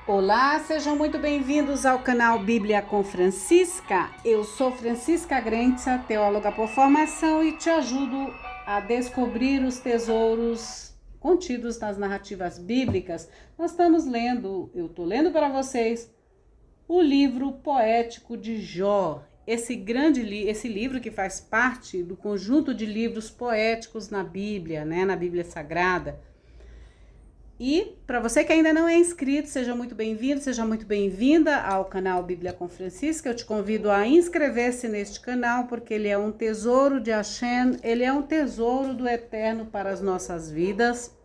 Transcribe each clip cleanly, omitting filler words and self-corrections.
Olá, sejam muito bem-vindos ao canal Bíblia com Francisca. Eu sou Francisca Grentza, teóloga por formação, e te ajudo a descobrir os tesouros contidos nas narrativas bíblicas. Eu estou lendo para vocês o livro poético de Jó. Esse livro que faz parte do conjunto de livros poéticos na Bíblia, na Bíblia Sagrada. E para você que ainda não é inscrito, seja muito bem-vindo, seja muito bem-vinda ao canal Bíblia com Francisca. Eu te convido a inscrever-se neste canal, porque ele é um tesouro de Hashem, ele é um tesouro do Eterno para as nossas vidas.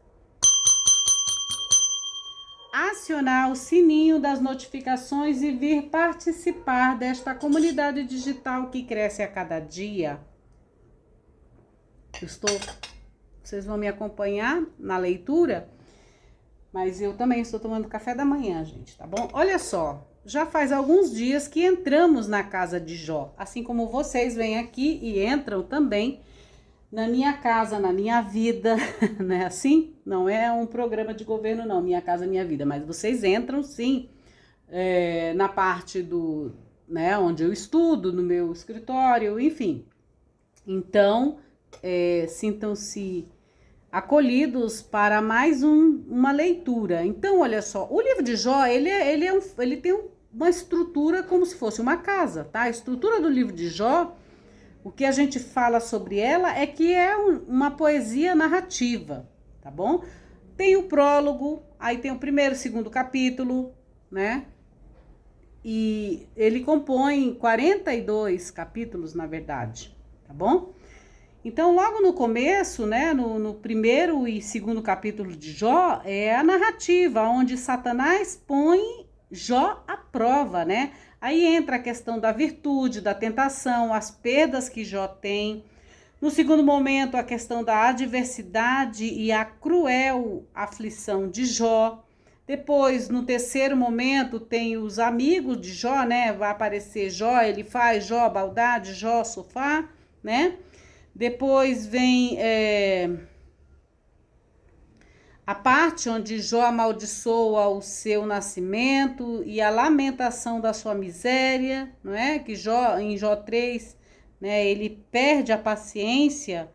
Acionar o sininho das notificações e vir participar desta comunidade digital que cresce a cada dia. Vocês vão me acompanhar na leitura? Mas eu também estou tomando café da manhã, gente, tá bom? Olha só, já faz alguns dias que entramos na casa de Jó, assim como vocês vêm aqui e entram também na minha casa, na minha vida, não é assim? Não é um programa de governo, não, Minha Casa Minha Vida, mas vocês entram sim na parte onde eu estudo, no meu escritório, enfim. Então, sintam-se acolhidos para mais uma leitura. Então, olha só, o livro de Jó, ele tem uma estrutura como se fosse uma casa, tá? A estrutura do livro de Jó, o que a gente fala sobre ela é que é uma poesia narrativa, tá bom? Tem o prólogo, aí tem o primeiro e segundo capítulo, né? E ele compõe 42 capítulos, na verdade, tá bom? Então, logo no começo, no primeiro e segundo capítulo de Jó, é a narrativa, onde Satanás põe Jó à prova, né? Aí entra a questão da virtude, da tentação, as perdas que Jó tem. No segundo momento, a questão da adversidade e a cruel aflição de Jó. Depois, no terceiro momento, tem os amigos de Jó, né? Vai aparecer Jó, ele faz Jó, Baldade, Jó, Sofá, né? Depois vem a parte onde Jó amaldiçoa o seu nascimento e a lamentação da sua miséria, não é? Que em Jó 3, ele perde a paciência,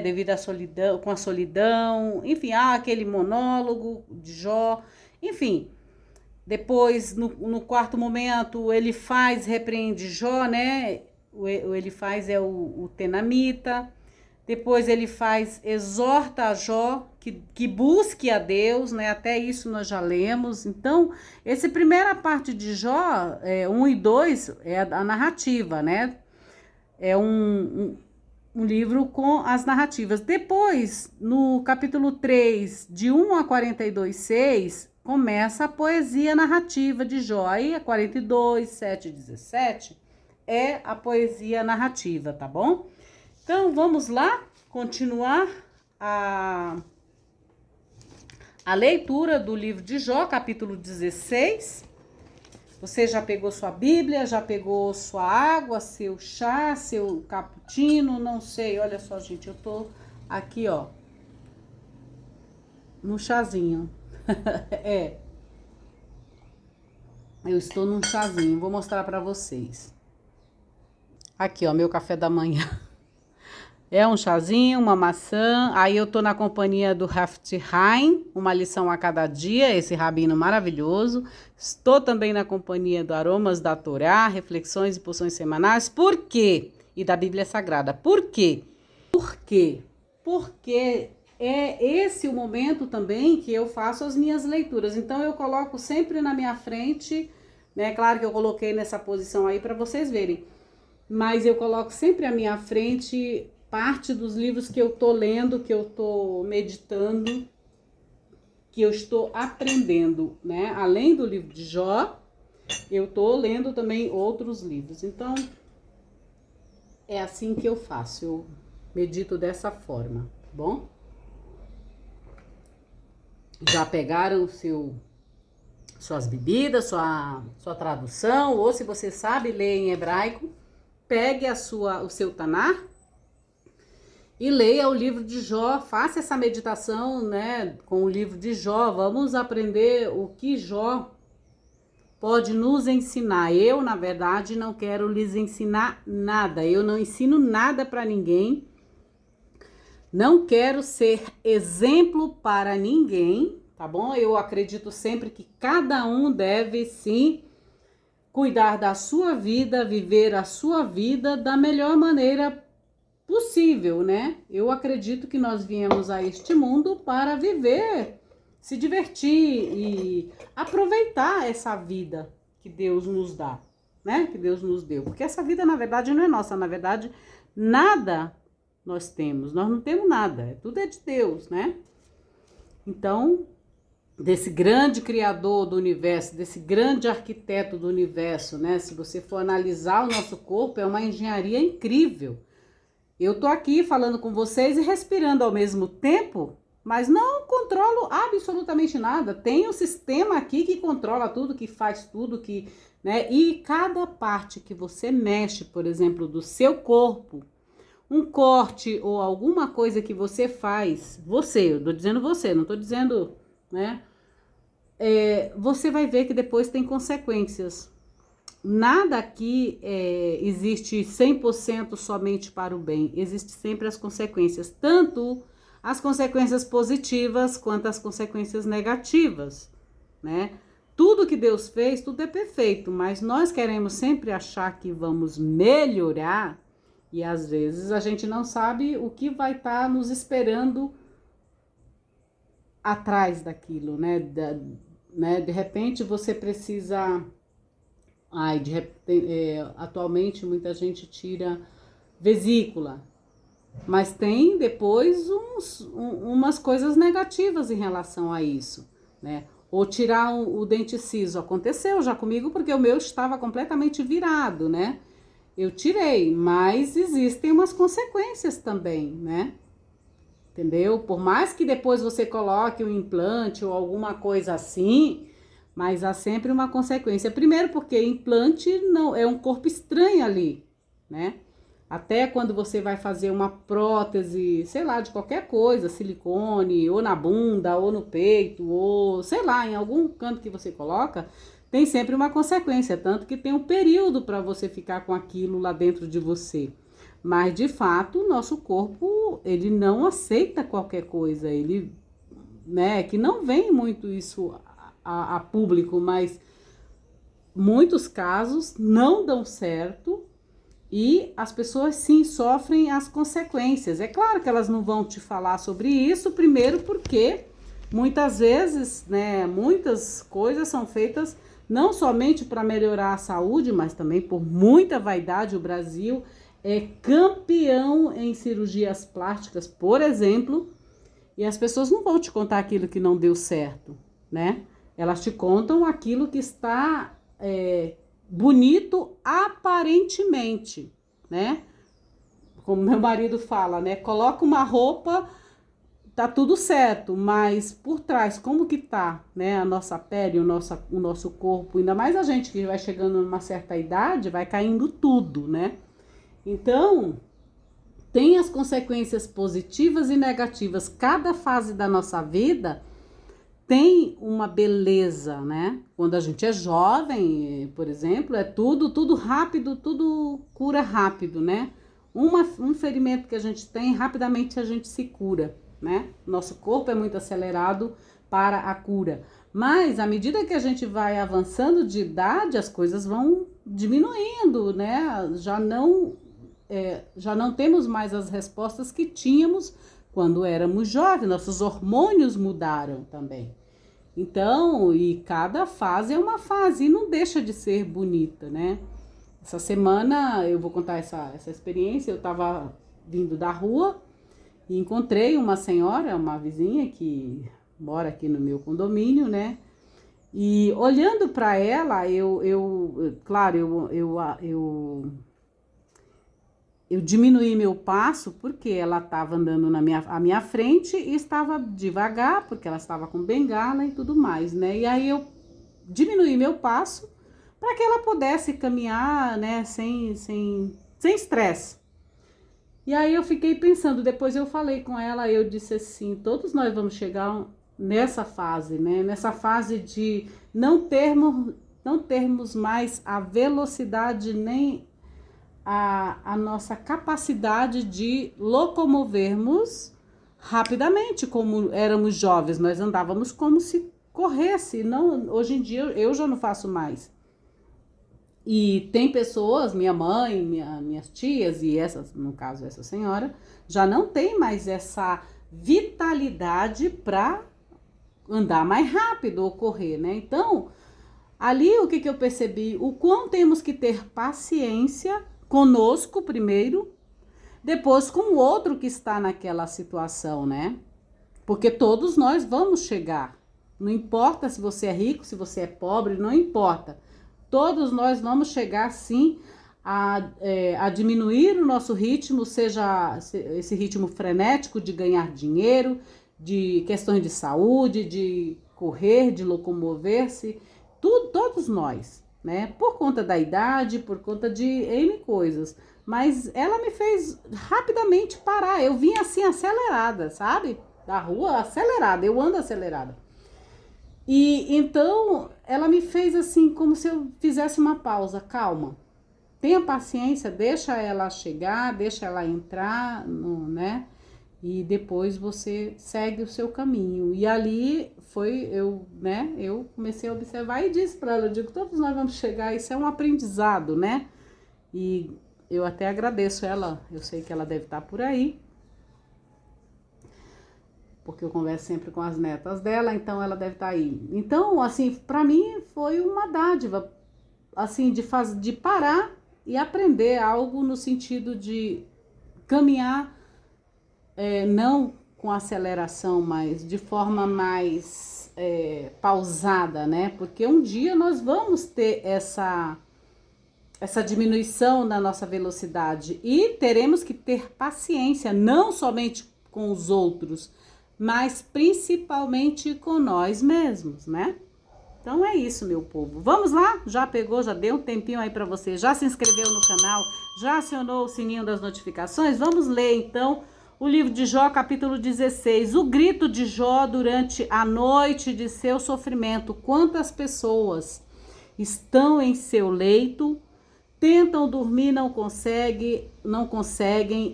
devido à solidão, com a solidão. Enfim, há aquele monólogo de Jó. Enfim, depois, no quarto momento, ele repreende Jó, né? Ele faz o Tenamita. Depois ele exorta a Jó que busque a Deus, né? Até isso nós já lemos. Então, essa primeira parte de Jó, 1 e 2, é a narrativa, né? É um livro com as narrativas. Depois, no capítulo 3, de 1 a 42, 6, começa a poesia narrativa de Jó. Aí, 42, 7 e 17... é a poesia narrativa, tá bom? Então, vamos lá continuar a leitura do livro de Jó, capítulo 16. Você já pegou sua Bíblia, já pegou sua água, seu chá, seu cappuccino, não sei. Olha só, gente, eu tô aqui, ó, no chazinho. Eu estou num chazinho, vou mostrar pra vocês. Aqui, ó, meu café da manhã. É um chazinho, uma maçã. Aí eu tô na companhia do Raft Haim, uma lição a cada dia, esse rabino maravilhoso. Estou também na companhia do Aromas da Torá, reflexões e poções semanais. Por quê? E da Bíblia Sagrada. Por quê? Por quê? Porque é esse o momento também que eu faço as minhas leituras. Então eu coloco sempre na minha frente, né? Claro que eu coloquei nessa posição aí para vocês verem. Mas eu coloco sempre à minha frente parte dos livros que eu tô lendo, que eu tô meditando, que eu estou aprendendo, né? Além do livro de Jó, eu tô lendo também outros livros. Então, é assim que eu faço, eu medito dessa forma, tá bom? Já pegaram suas bebidas, sua tradução, ou se você sabe ler em hebraico, pegue o seu Tanar e leia o livro de Jó, faça essa meditação, né, com o livro de Jó. Vamos aprender o que Jó pode nos ensinar. Eu, na verdade, não quero lhes ensinar nada. Eu não ensino nada para ninguém. Não quero ser exemplo para ninguém, tá bom? Eu acredito sempre que cada um deve sim cuidar da sua vida, viver a sua vida da melhor maneira possível, né? Eu acredito que nós viemos a este mundo para viver, se divertir e aproveitar essa vida que Deus nos dá, né? Que Deus nos deu. Porque essa vida, na verdade, não é nossa. Na verdade, nada nós temos. Nós não temos nada. Tudo é de Deus, né? Então, desse grande criador do universo, desse grande arquiteto do universo, né? Se você for analisar o nosso corpo, é uma engenharia incrível. Eu tô aqui falando com vocês e respirando ao mesmo tempo, mas não controlo absolutamente nada. Tem um sistema aqui que controla tudo, que faz tudo, que, né? E cada parte que você mexe, por exemplo, do seu corpo, um corte ou alguma coisa que você faz, eu tô dizendo você, não tô dizendo, né? Você vai ver que depois tem consequências. Nada aqui existe 100% somente para o bem. Existem sempre as consequências, tanto as consequências positivas quanto as consequências negativas, né? Tudo que Deus fez, tudo é perfeito, mas nós queremos sempre achar que vamos melhorar e às vezes a gente não sabe o que vai estar nos esperando atrás daquilo, né? De repente você precisa... atualmente muita gente tira vesícula, mas tem depois umas coisas negativas em relação a isso, né? Ou tirar o dente ciso, aconteceu já comigo porque o meu estava completamente virado, né? Eu tirei, mas existem umas consequências também, né? Entendeu? Por mais que depois você coloque um implante ou alguma coisa assim, mas há sempre uma consequência. Primeiro porque implante não é um corpo estranho ali, né? Até quando você vai fazer uma prótese, sei lá, de qualquer coisa, silicone, ou na bunda, ou no peito, ou sei lá, em algum canto que você coloca, tem sempre uma consequência, tanto que tem um período para você ficar com aquilo lá dentro de você. Mas, de fato, o nosso corpo, ele não aceita qualquer coisa, ele, né, que não vem muito isso a público, mas muitos casos não dão certo e as pessoas sim sofrem as consequências. É claro que elas não vão te falar sobre isso, primeiro porque muitas vezes, né, muitas coisas são feitas não somente para melhorar a saúde, mas também por muita vaidade. O Brasil é campeão em cirurgias plásticas, por exemplo, e as pessoas não vão te contar aquilo que não deu certo, né? Elas te contam aquilo que está bonito aparentemente, né? Como meu marido fala, né? Coloca uma roupa, tá tudo certo, mas por trás, como que tá, né? A nossa pele, o nosso corpo, ainda mais a gente que vai chegando numa certa idade, vai caindo tudo, né? Então, tem as consequências positivas e negativas. Cada fase da nossa vida tem uma beleza, né? Quando a gente é jovem, por exemplo, é tudo rápido, tudo cura rápido, né? Um ferimento que a gente tem, rapidamente a gente se cura, né? Nosso corpo é muito acelerado para a cura. Mas, à medida que a gente vai avançando de idade, as coisas vão diminuindo, né? Já não temos mais as respostas que tínhamos quando éramos jovens, nossos hormônios mudaram também. Então, e cada fase é uma fase e não deixa de ser bonita, né? Essa semana eu vou contar essa experiência. Eu estava vindo da rua e encontrei uma senhora, uma vizinha que mora aqui no meu condomínio, né? E olhando para ela, eu diminuí meu passo porque ela estava andando à minha frente e estava devagar, porque ela estava com bengala e tudo mais, né? E aí eu diminuí meu passo para que ela pudesse caminhar, né, sem estresse. E aí eu fiquei pensando, depois eu falei com ela, eu disse assim, todos nós vamos chegar nessa fase, né? Nessa fase de não termos mais a velocidade nem a nossa capacidade de locomovermos rapidamente, como éramos jovens. Nós andávamos como se corresse. Não, hoje em dia eu já não faço mais. E tem pessoas, minha mãe, minhas tias e essas, no caso essa senhora, já não tem mais essa vitalidade para andar mais rápido ou correr, né? Então, ali o que eu percebi? O quão temos que ter paciência conosco primeiro, depois com o outro que está naquela situação, né? Porque todos nós vamos chegar. Não importa se você é rico, se você é pobre, não importa. Todos nós vamos chegar, sim, a diminuir o nosso ritmo, seja esse ritmo frenético de ganhar dinheiro, de questões de saúde, de correr, de locomover-se, todos nós, né? Por conta da idade, por conta de N coisas. Mas ela me fez rapidamente parar. Eu vim assim acelerada, sabe? Da rua acelerada, eu ando acelerada. E então ela me fez assim, como se eu fizesse uma pausa, calma. Tenha paciência, deixa ela chegar, deixa ela entrar, né? E depois você segue o seu caminho. E ali foi eu comecei a observar e disse para ela, eu digo, todos nós vamos chegar, isso é um aprendizado, né? E eu até agradeço ela, eu sei que ela deve estar por aí, porque eu converso sempre com as netas dela, então ela deve estar aí. Então, assim, para mim foi uma dádiva, assim, de parar e aprender algo no sentido de caminhar, não com aceleração, mas de forma mais pausada, né? Porque um dia nós vamos ter essa diminuição na nossa velocidade e teremos que ter paciência, não somente com os outros, mas principalmente com nós mesmos, né? Então é isso, meu povo. Vamos lá? Já pegou, já deu um tempinho aí para você, já se inscreveu no canal, já acionou o sininho das notificações? Vamos ler então o livro de Jó, capítulo 16. O grito de Jó durante a noite de seu sofrimento. Quantas pessoas estão em seu leito, tentam dormir, não conseguem,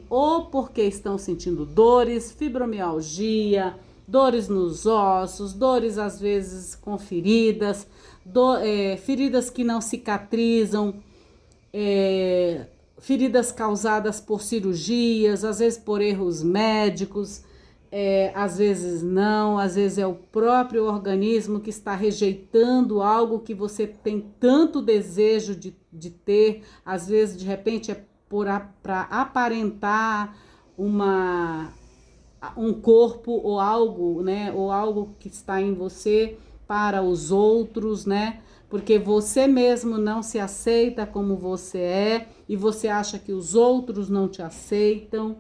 ou porque estão sentindo dores, fibromialgia, dores nos ossos, dores às vezes com feridas, feridas que não cicatrizam, feridas causadas por cirurgias, às vezes por erros médicos, às vezes não, às vezes é o próprio organismo que está rejeitando algo que você tem tanto desejo de ter, às vezes de repente é para aparentar um corpo ou algo, né, ou algo que está em você para os outros, né, porque você mesmo não se aceita como você é e você acha que os outros não te aceitam.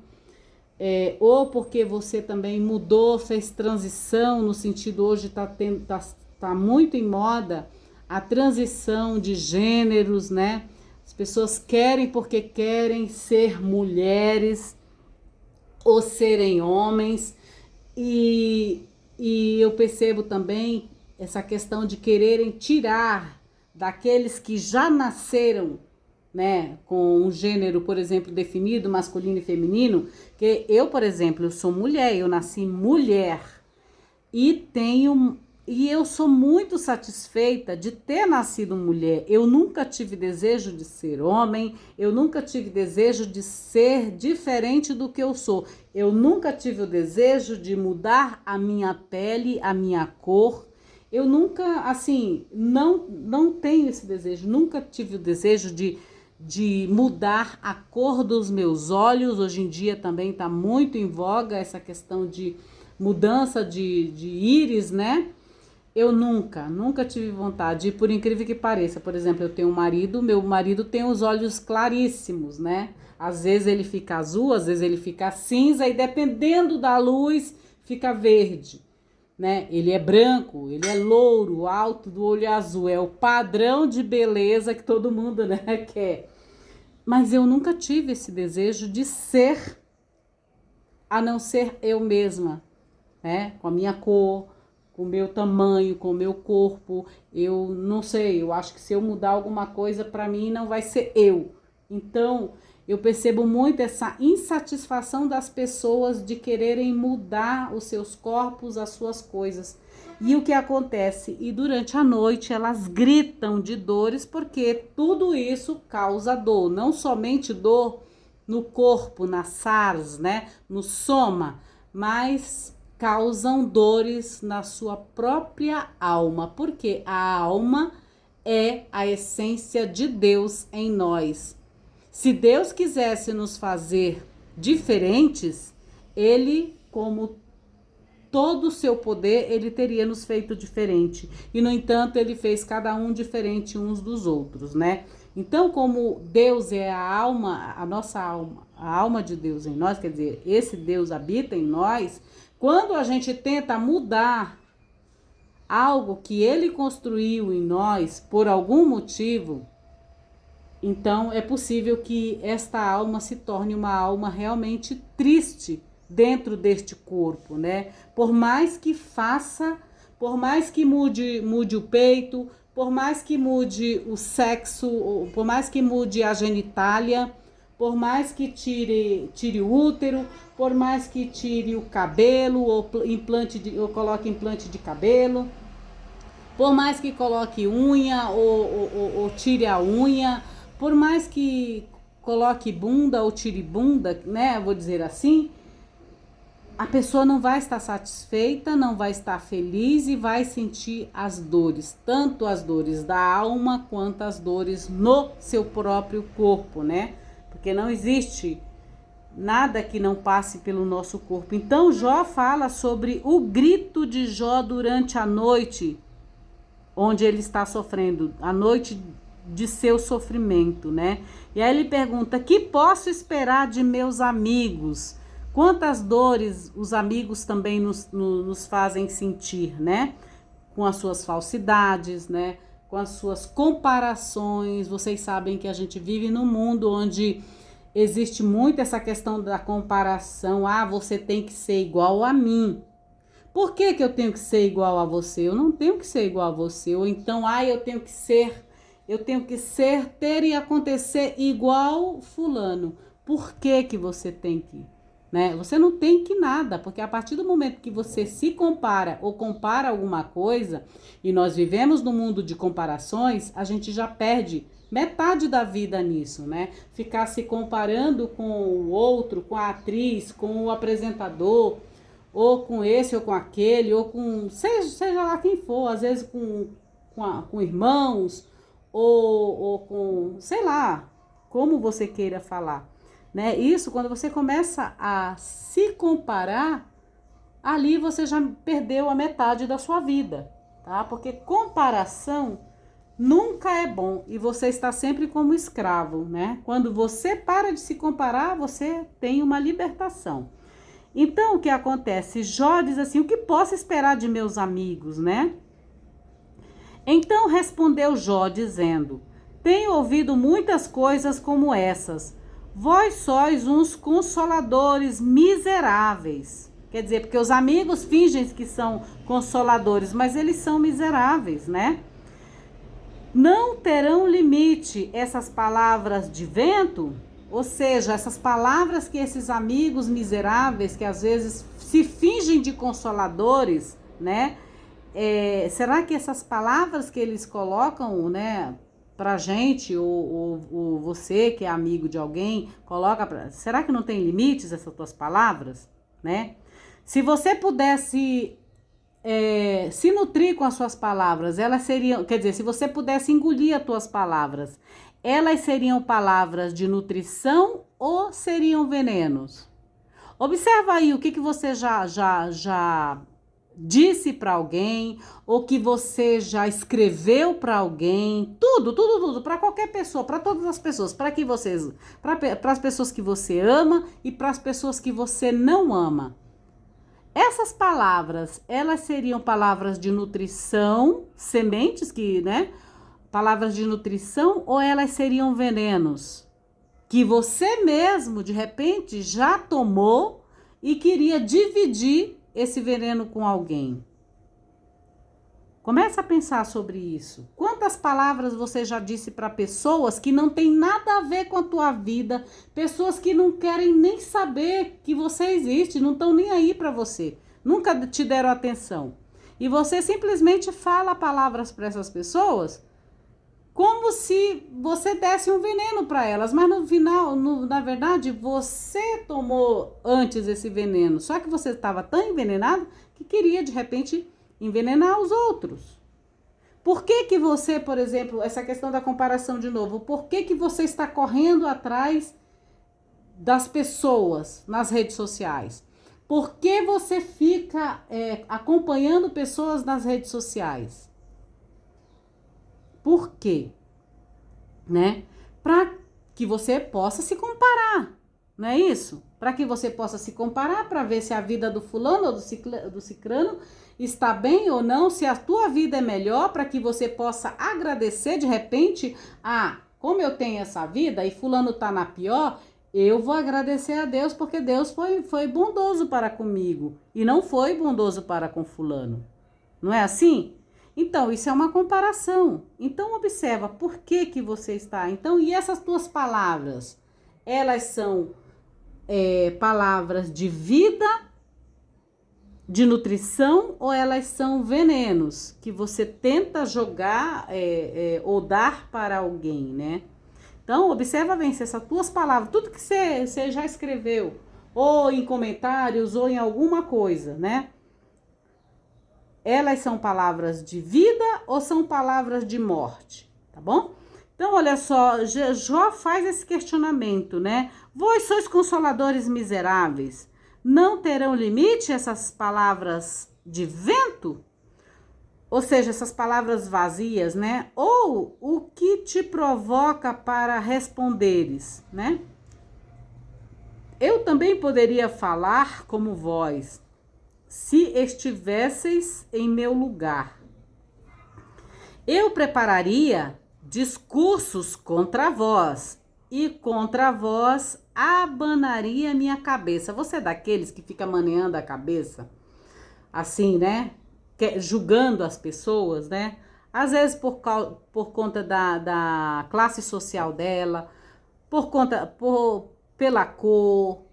Ou porque você também mudou, fez transição, no sentido hoje tá muito em moda a transição de gêneros, né? As pessoas querem porque querem ser mulheres ou serem homens, e eu percebo também essa questão de quererem tirar daqueles que já nasceram, né, com um gênero, por exemplo, definido, masculino e feminino, que eu, por exemplo, eu sou mulher, eu nasci mulher e eu sou muito satisfeita de ter nascido mulher. Eu nunca tive desejo de ser homem, eu nunca tive desejo de ser diferente do que eu sou. Eu nunca tive o desejo de mudar a minha pele, a minha cor. Eu nunca, assim, não tenho esse desejo, nunca tive o desejo de mudar a cor dos meus olhos. Hoje em dia também está muito em voga essa questão de mudança de íris, né? Eu nunca tive vontade, e por incrível que pareça, por exemplo, eu tenho um marido, meu marido tem os olhos claríssimos, né? Às vezes ele fica azul, às vezes ele fica cinza, e dependendo da luz, fica verde, né? Ele é branco, ele é louro, alto, do olho azul, é o padrão de beleza que todo mundo, né, quer. Mas eu nunca tive esse desejo de ser a não ser eu mesma, né? Com a minha cor, com o meu tamanho, com o meu corpo. Eu não sei, eu acho que se eu mudar alguma coisa, para mim não vai ser eu. Então, eu percebo muito essa insatisfação das pessoas de quererem mudar os seus corpos, as suas coisas. E o que acontece? E durante a noite elas gritam de dores, porque tudo isso causa dor, não somente dor no corpo, na SARS, né, no soma, mas causam dores na sua própria alma, porque a alma é a essência de Deus em nós. Se Deus quisesse nos fazer diferentes, ele, como todo o seu poder, ele teria nos feito diferente. E, no entanto, ele fez cada um diferente uns dos outros, né? Então, como Deus é a alma, a nossa alma, a alma de Deus em nós, quer dizer, esse Deus habita em nós, quando a gente tenta mudar algo que ele construiu em nós por algum motivo, então é possível que esta alma se torne uma alma realmente triste dentro deste corpo, né? Por mais que faça, por mais que mude o peito, por mais que mude o sexo, por mais que mude a genitália, por mais que tire o útero, por mais que tire o cabelo ou coloque implante de cabelo, por mais que coloque unha ou tire a unha, por mais que coloque bunda ou tire bunda, né? Vou dizer assim, a pessoa não vai estar satisfeita, não vai estar feliz e vai sentir as dores, tanto as dores da alma quanto as dores no seu próprio corpo, né? Porque não existe nada que não passe pelo nosso corpo. Então Jó fala sobre o grito de Jó durante a noite, onde ele está sofrendo, a noite de seu sofrimento, né? E aí ele pergunta: que posso esperar de meus amigos? Quantas dores os amigos também nos fazem sentir, né? Com as suas falsidades, né? Com as suas comparações. Vocês sabem que a gente vive num mundo onde existe muito essa questão da comparação. Ah, você tem que ser igual a mim. Por que eu tenho que ser igual a você? Eu não tenho que ser igual a você. Ou então, eu tenho que ser, ter e acontecer igual fulano. Por que você tem que? Né? Você não tem que nada, porque a partir do momento que você se compara ou compara alguma coisa, e nós vivemos num mundo de comparações, a gente já perde metade da vida nisso, né? Ficar se comparando com o outro, com a atriz, com o apresentador, ou com esse ou com aquele, ou com seja lá quem for, às vezes com irmãos, ou com, sei lá, como você queira falar. Né? Isso, quando você começa a se comparar, ali você já perdeu a metade da sua vida, tá? Porque comparação nunca é bom e você está sempre como escravo, né? Quando você para de se comparar, você tem uma libertação. Então, o que acontece? Jó diz assim: o que posso esperar de meus amigos, né? Então respondeu Jó dizendo: tenho ouvido muitas coisas como essas. Vós sois uns consoladores miseráveis. Quer dizer, porque os amigos fingem que são consoladores, mas eles são miseráveis, né? Não terão limite essas palavras de vento? Ou seja, essas palavras que esses amigos miseráveis, que às vezes se fingem de consoladores, né? Será que essas palavras que eles colocam, né, pra gente, ou você que é amigo de alguém, será que não tem limites essas tuas palavras, né? Se você pudesse se nutrir com as suas palavras, elas seriam, quer dizer, se você pudesse engolir as tuas palavras, elas seriam palavras de nutrição ou seriam venenos? Observa aí o que você já disse para alguém, ou que você já escreveu para alguém, tudo, para qualquer pessoa, para todas as pessoas, para as pessoas que você ama e para as pessoas que você não ama. Essas palavras, elas seriam palavras de nutrição, sementes que, né? Palavras de nutrição, ou elas seriam venenos que você mesmo, de repente, já tomou e queria dividir esse veneno com alguém. Começa a pensar sobre isso. Quantas palavras você já disse para pessoas que não tem nada a ver com a tua vida, pessoas que não querem nem saber que você existe, não estão nem aí para você, nunca te deram atenção. E você simplesmente fala palavras para essas pessoas como se você desse um veneno para elas, mas no final, na verdade, você tomou antes esse veneno, só que você estava tão envenenado que queria de repente envenenar os outros. Por que que você, por exemplo, essa questão da comparação de novo, por que que você está correndo atrás das pessoas nas redes sociais? Por que você fica acompanhando pessoas nas redes sociais? Por quê? Né? Para que você possa se comparar, não é isso? Para que você possa se comparar para ver se a vida do fulano ou do cicrano está bem ou não, se a tua vida é melhor, para que você possa agradecer de repente, como eu tenho essa vida e fulano tá na pior, eu vou agradecer a Deus porque Deus foi bondoso para comigo e não foi bondoso para com fulano. Não é assim? Então, isso é uma comparação. Então, observa por que que você está. Então, e essas tuas palavras? Elas são palavras de vida, de nutrição, ou elas são venenos que você tenta jogar ou dar para alguém, né? Então, observa bem se essas tuas palavras, tudo que você já escreveu, ou em comentários, ou em alguma coisa, né? Elas são palavras de vida ou são palavras de morte, tá bom? Então, olha só, Jó faz esse questionamento, né? Vós sois consoladores miseráveis, não terão limite essas palavras de vento? Ou seja, essas palavras vazias, né? Ou o que te provoca para responderes, né? Eu também poderia falar como vós, se estivesseis em meu lugar. Eu prepararia discursos contra vós, e contra vós abanaria minha cabeça. Você é daqueles que fica maneando a cabeça, assim, né? Julgando as pessoas, né? Às vezes por conta da classe social dela, pela cor,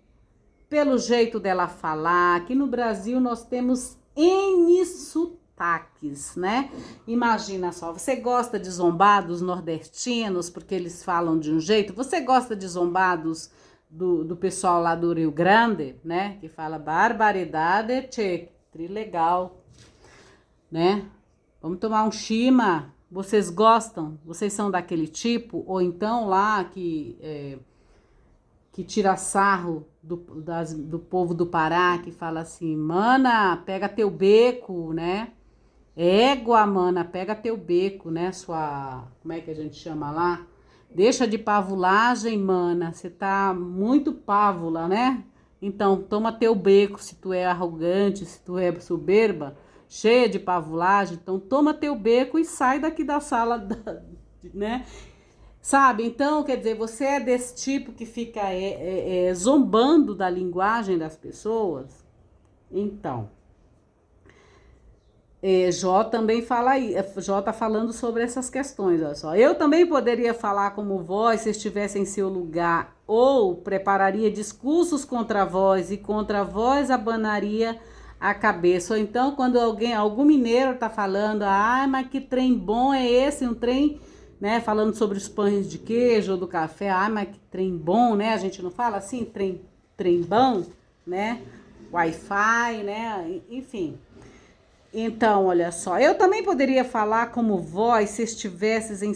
pelo jeito dela falar. Aqui no Brasil nós temos N sotaques, né? Imagina só, você gosta de zombar dos nordestinos porque eles falam de um jeito? Você gosta de zombar do pessoal lá do Rio Grande, né? Que fala barbaridade, tchê, trilegal, né? Vamos tomar um chima. Vocês gostam? Vocês são daquele tipo? Ou então lá que tira sarro do povo do Pará, que fala assim, mana, pega teu beco, né? Égua, mana, pega teu beco, né? Como é que a gente chama lá? Deixa de pavulagem, mana, você tá muito pávula, né? Então, toma teu beco, se tu é arrogante, se tu é soberba, cheia de pavulagem, então toma teu beco e sai daqui da sala, né? Sabe? Então, quer dizer, você é desse tipo que fica zombando da linguagem das pessoas? Então, Jó também fala aí, Jó tá falando sobre essas questões, olha só. Eu também poderia falar como vós se estivesse em seu lugar, ou prepararia discursos contra vós, e contra vós abanaria a cabeça. Ou então, quando algum mineiro tá falando, mas que trem bom é esse, um trem, né, falando sobre os pães de queijo ou do café, mas que trem bom, né, a gente não fala assim, trem bom, né, Wi-Fi, né, enfim. Então, olha só, eu também poderia falar como vós se estivesses em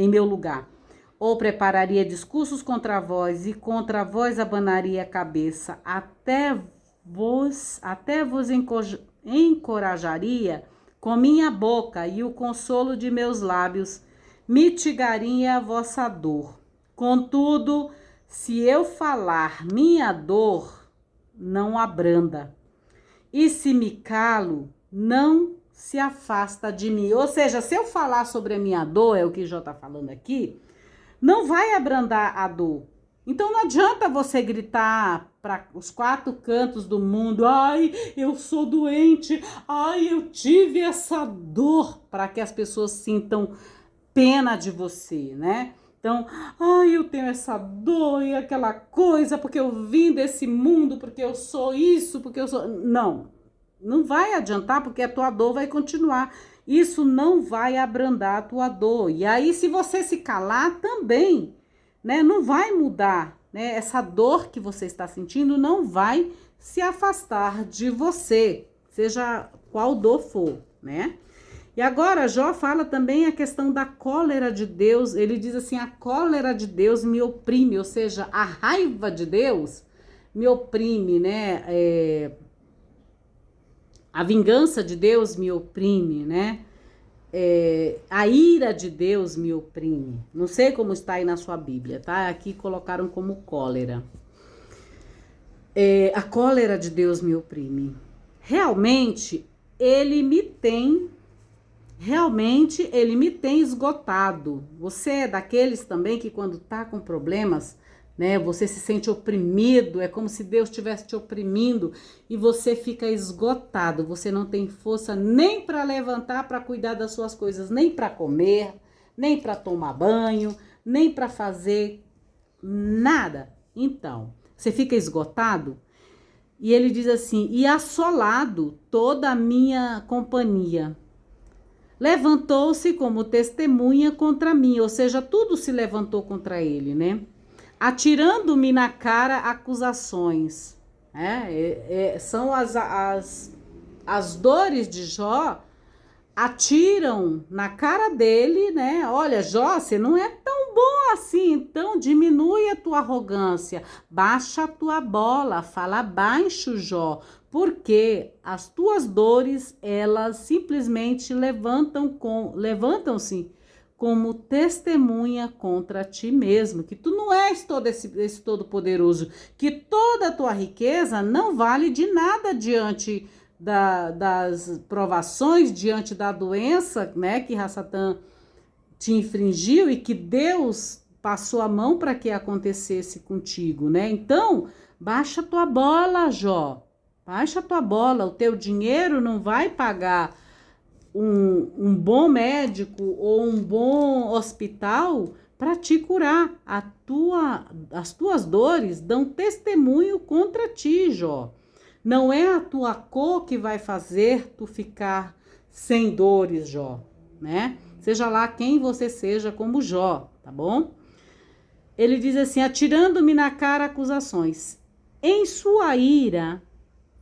meu lugar, ou prepararia discursos contra vós, e contra vós abanaria a cabeça, até vos encorajaria com minha boca, e o consolo de meus lábios mitigaria a vossa dor. Contudo, se eu falar, minha dor não abranda, e se me calo, não se afasta de mim. Ou seja, se eu falar sobre a minha dor, é o que Jó está falando aqui, não vai abrandar a dor. Então não adianta você gritar para os 4 cantos do mundo: ai, eu sou doente, ai, eu tive essa dor, para que as pessoas sintam pena de você, né? Então, ai, eu tenho essa dor e aquela coisa, porque eu vim desse mundo, porque eu sou isso, porque eu sou... Não vai adiantar, porque a tua dor vai continuar. Isso não vai abrandar a tua dor. E aí, se você se calar também, né, não vai mudar, né? Essa dor que você está sentindo não vai se afastar de você, seja qual dor for, né? E agora Jó fala também a questão da cólera de Deus. Ele diz assim: a cólera de Deus me oprime, ou seja, a raiva de Deus me oprime, né? A vingança de Deus me oprime, né? A ira de Deus me oprime. Não sei como está aí na sua Bíblia, tá? Aqui colocaram como cólera. A cólera de Deus me oprime. Realmente ele me tem esgotado. Você é daqueles também que quando tá com problemas, né, você se sente oprimido, é como se Deus estivesse te oprimindo e você fica esgotado. Você não tem força nem para levantar, para cuidar das suas coisas, nem para comer, nem para tomar banho, nem para fazer nada. Então, você fica esgotado. E ele diz assim: e assolado toda a minha companhia. Levantou-se como testemunha contra mim, ou seja, tudo se levantou contra ele, né? Atirando-me na cara acusações. São as dores de Jó, atiram na cara dele, né? Olha, Jó, você não é tão bom assim, então diminui a tua arrogância, baixa a tua bola, fala baixo, Jó, porque as tuas dores, elas simplesmente levantam-se como testemunha contra ti mesmo, que tu não és todo esse todo-poderoso, que toda a tua riqueza não vale de nada diante das provações, diante da doença, né, que Satã te infringiu e que Deus passou a mão para que acontecesse contigo, né? Então, baixa tua bola, Jó. Baixa tua bola. O teu dinheiro não vai pagar um bom médico ou um bom hospital para te curar. As tuas dores dão testemunho contra ti, Jó. Não é a tua cor que vai fazer tu ficar sem dores, Jó, né? Seja lá quem você seja como Jó, tá bom? Ele diz assim: atirando-me na cara acusações. Em sua ira,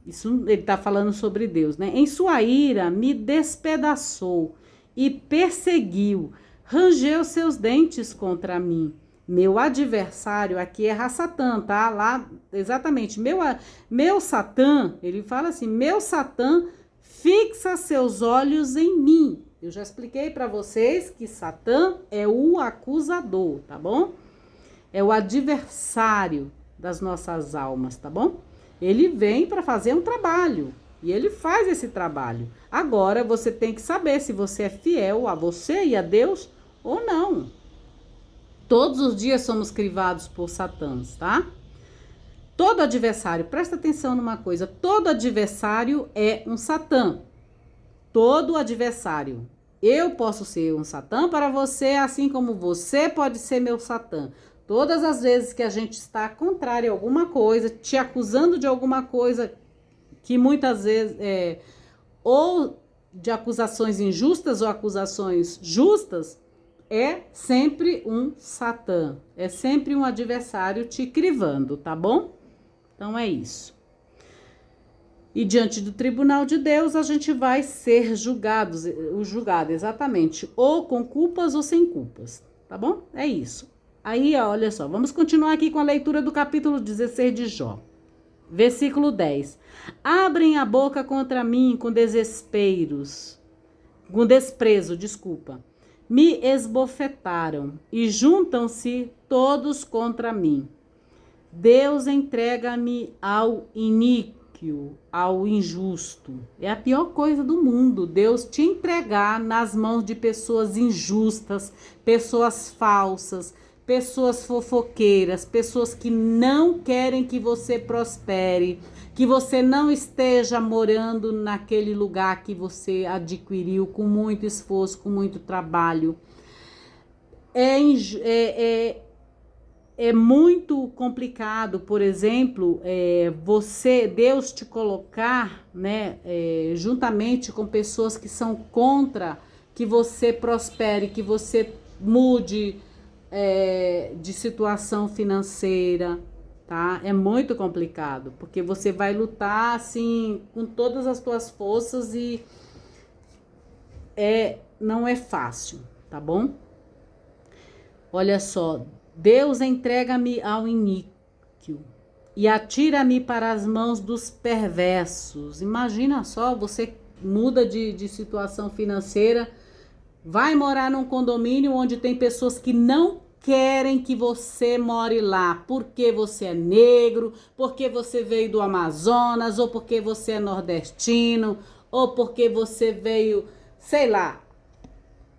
isso ele tá falando sobre Deus, né? Em sua ira me despedaçou e perseguiu, rangeu seus dentes contra mim. Meu adversário, aqui é Satã, tá? Lá, exatamente, meu Satã, ele fala assim: meu Satã fixa seus olhos em mim. Eu já expliquei para vocês que Satã é o acusador, tá bom? É o adversário das nossas almas, tá bom? Ele vem para fazer um trabalho e ele faz esse trabalho. Agora você tem que saber se você é fiel a você e a Deus ou não. Todos os dias somos crivados por Satã, tá? Todo adversário, presta atenção numa coisa, todo adversário é um Satã. Todo adversário. Eu posso ser um Satã para você, assim como você pode ser meu Satã. Todas as vezes que a gente está contrário a alguma coisa, te acusando de alguma coisa, que muitas vezes ou de acusações injustas ou acusações justas, é sempre um Satã, é sempre um adversário te crivando, tá bom? Então é isso. E diante do tribunal de Deus, a gente vai ser julgado, exatamente, ou com culpas ou sem culpas, tá bom? É isso. Aí, olha só, vamos continuar aqui com a leitura do capítulo 16 de Jó. Versículo 10. Abrem a boca contra mim com desprezo, me esbofetaram e juntam-se todos contra mim. Deus entrega-me ao iníquo, ao injusto. É a pior coisa do mundo, Deus te entregar nas mãos de pessoas injustas, pessoas falsas, pessoas fofoqueiras, pessoas que não querem que você prospere, que você não esteja morando naquele lugar que você adquiriu com muito esforço, com muito trabalho. É muito complicado, por exemplo, Deus te colocar, né, juntamente com pessoas que são contra que você prospere, que você mude de situação financeira, tá? É muito complicado, porque você vai lutar assim com todas as tuas forças e não é fácil, tá bom? Olha só, Deus entrega-me ao iníquo e atira-me para as mãos dos perversos. Imagina só, você muda de situação financeira, vai morar num condomínio onde tem pessoas que não querem que você more lá, porque você é negro, porque você veio do Amazonas, ou porque você é nordestino, ou porque você veio, sei lá.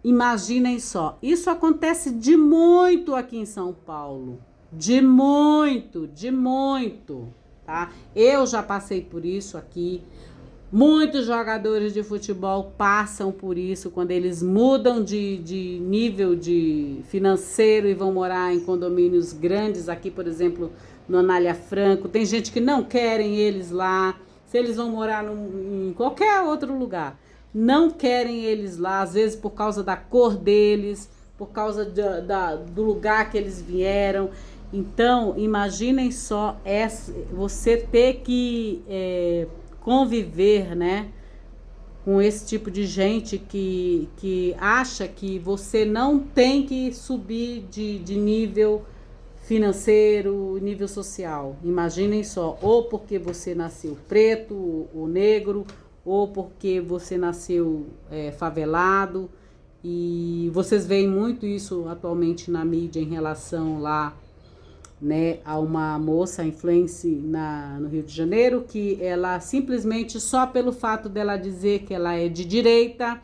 Imaginem só, isso acontece de muito aqui em São Paulo, de muito, tá? Eu já passei por isso aqui, muitos jogadores de futebol passam por isso quando eles mudam de nível de financeiro e vão morar em condomínios grandes, aqui por exemplo no Anália Franco, tem gente que não querem eles lá, se eles vão morar em qualquer outro lugar. Não querem eles lá, às vezes por causa da cor deles, por causa do lugar que eles vieram. Então, imaginem só você ter que conviver, né, com esse tipo de gente que acha que você não tem que subir de nível financeiro, nível social. Imaginem só, ou porque você nasceu preto ou negro, ou porque você nasceu favelado, e vocês veem muito isso atualmente na mídia em relação lá, né, a uma moça influencer no Rio de Janeiro, que ela simplesmente, só pelo fato dela dizer que ela é de direita,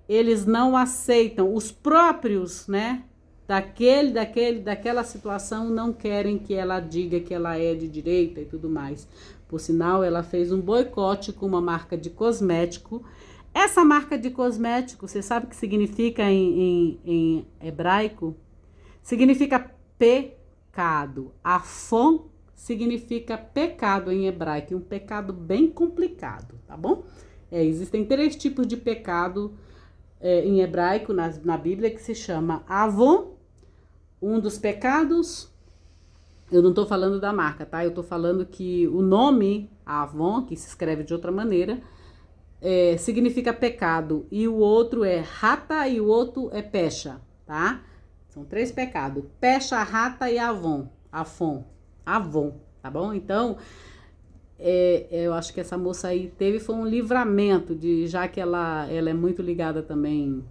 eles não aceitam, os próprios, né, daquela situação não querem que ela diga que ela é de direita e tudo mais. Por sinal, ela fez um boicote com uma marca de cosmético. Essa marca de cosmético, você sabe o que significa em hebraico? Significa pecado. Afon significa pecado em hebraico, um pecado bem complicado, tá bom? Existem 3 tipos de pecado em hebraico na Bíblia, que se chama Avon. Um dos pecados, eu não estou falando da marca, tá? Eu estou falando que o nome Avon, que se escreve de outra maneira, significa pecado. E o outro é rata e o outro é pecha, tá? São 3 pecados. Pecha, rata e Avon. Avon, tá bom? Então, eu acho que essa moça aí foi um livramento, já que ela é muito ligada também